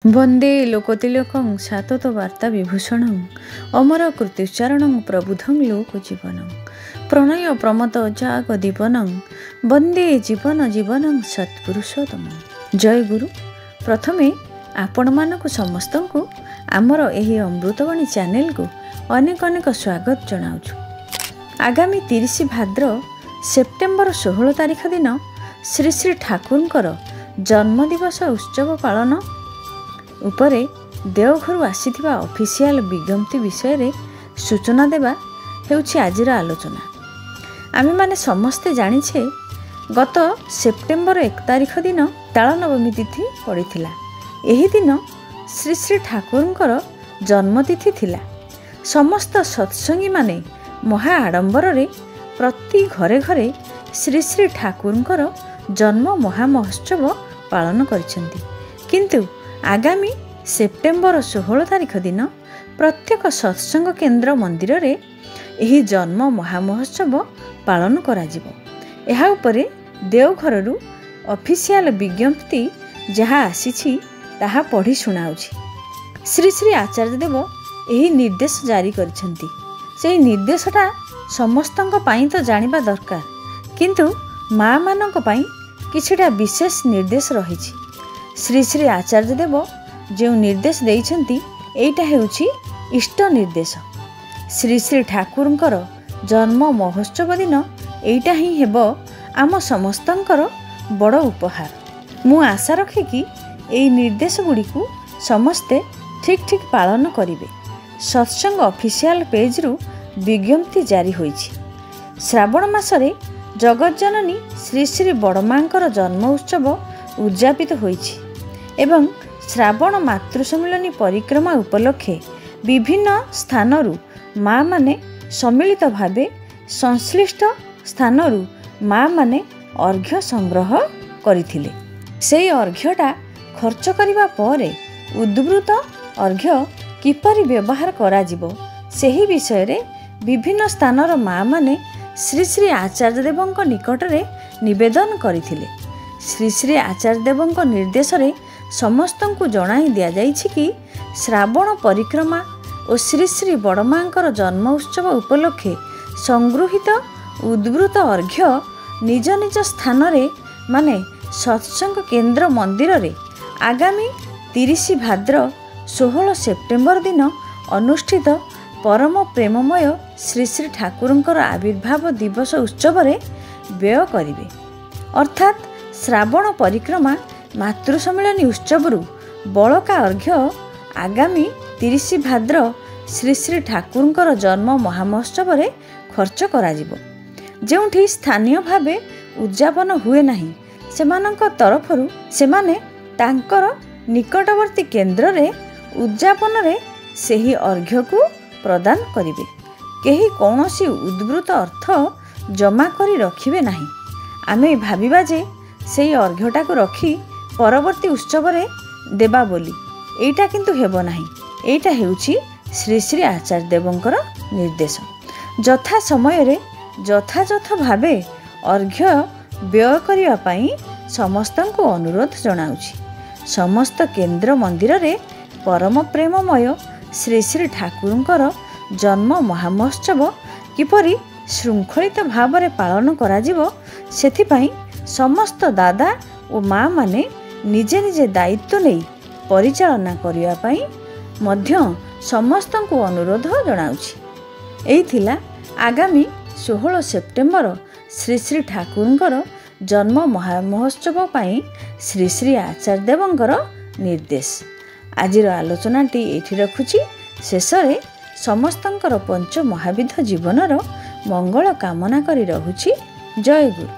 वंदे लोकतिलकं सातत वार्ता विभूषणं अमर कृत्युच्चारणं प्रबुद्धं लोकजीवनं प्रणय प्रमत जाग दीपनं वंदे जीवन जीवनं सत्पुरुषोत्तमं। जय गुरु। प्रथमे आपण मानक समस्त को आमर एही अमृतवाणी चैनल को अनेक अनेक स्वागत जनाऊँ। आगामी 30 भाद्र सेप्टेम्बर 16 तारिख दिन श्री श्री ठाकुरंकर जन्मदिवस उत्सव पालन उपरे देवघर आसीथिबा ऑफिशियल विज्ञप्ति विषय रे सूचना देवा हेउछि आजिर आलोचना। आमे माने समस्ते जानिछे गत सेप्टेम्बर 1 तारिख दिन ताल नवमी तिथि पड़िथिला। एही दिन श्री श्री ठाकुरंकर जन्मतिथि थिला। समस्त सत्संगी माने महा आडंबर रे प्रति घरे घरे श्री श्री ठाकुरंकर जन्म महामहोत्सव पालन करिसेंती। किंतु आगामी सेप्टेम्बर 16 तारिख दिन प्रत्येक सत्संग केन्द्र मंदिर रे एही जन्म महामहोत्सव पालन कराजिबो। एहा उपरे देवघररू ऑफिशियल विज्ञप्ति जहाँ आसीछि ताहा पढ़ी शुणाउछि। श्री श्री आचार्य देव एही निर्देश जारी करिसेंती। सेही निर्देशटा समस्तंक पाई तो जानिबा दरकार, किंतु माँ मानक पाई किछिटा विशेष निर्देश रहिछि। श्री श्री आचार्य देव जो निर्देश देइछंती एइटा हेउछि इष्ट निर्देश। श्री श्री ठाकुरंकर जन्म महोत्सव दिन एइटा ही हेबो आम समस्तंकर बड़ उपहार। मु आशा रखे कि एई निर्देश गुडी को समस्ते ठीक ठीक पालन करिवे। सत्संग ऑफिशियल पेज रु विज्ञप्ति जारी होइछि। श्रावण मासरे जगज्जननी श्री श्री बड़मांकर जन्म उत्सव उद्यापित होइछि एवं श्रावण मातृ सम्मिलनी परिक्रमा उपलक्षे विभिन्न स्थानरू माँ माने सम्मिलित भावे संश्लिष्ट स्थानरू माँ माने अर्घ्य संग्रह करिथिले। सेई अर्घ्यटा खर्च करिबा परे उद्वृत अर्घ्य किपरि व्यवहार कराजिबो सेही विषय रे विभिन्न स्थानर माँ माने श्री श्री आचार्य देवंक निकटरे निवेदन करिथिले। श्री श्री आचार्य देवंक निर्देश रे समस्तंकु जणाई दिया जाइछि कि श्रावण परिक्रमा और श्री श्री बड़मांकर जन्म उत्सव उपलक्षे संगृहित उद्वृत अर्घ्य निज निज स्थान रे माने सत्संग केन्द्र मंदिर रे आगामी 30 भाद्र 16 सेप्टेम्बर दिन अनुष्ठित परम प्रेममय श्री श्री ठाकुरंकर आविर्भाव दिवस उत्सव रे व्यय करिवे। अर्थात श्रावण परिक्रमा मातृ सम्मिलनी उत्सवरू बड़का अर्घ्य आगामी 30 भाद्र श्री श्री ठाकुरंकर जन्म महामहोत्सव रे खर्च कराजिबो। जेउठी स्थानीय भावे उद्यापन हुए नाही सेमानंक तरफरू सेमाने तांकर निकटवर्ती केन्द्र रे उद्यापन रे सेही अर्घ्य को प्रदान करिवे। केही कौनसी उद्वृत अर्थ जमा करी रखिबे नाही। आमे भाबिबा जे सेही अर्घ्यटा को रखी परवर्ती उत्सव रे देबा बोली, एइटा किंतु हेबो नाही। एइटा हेउछि श्री श्री आचार्य देवंकर निर्देश। जथा समय रे यथायथ भावे अर्घ्य व्यय करिवा पई समस्तंको अनुरोध जणाउछि। समस्त केन्द्र मंदिर रे परम प्रेममय श्री श्री ठाकुरंकर जन्म महामहोत्सव किपरि श्रृंखलित भाव रे पालन कराजिबो सेथिपई समस्त दादा और माँ माने निजे निजे दायित्व नहीं परिचालना करिवा पई मध्य समस्तंको अनुरोध जणाउछि। एही थिला आगामी 16 सेप्टेम्बर श्री श्री ठाकुरंकर जन्म महामहोत्सव पई श्री श्री आचार्य देवंकर निर्देश। आजिर आलोचनाटी एठी रखुछि। शेषरे समस्तंकर पंच महाविध जीवनर मंगल कामना करी रहुछि। जय गुरु।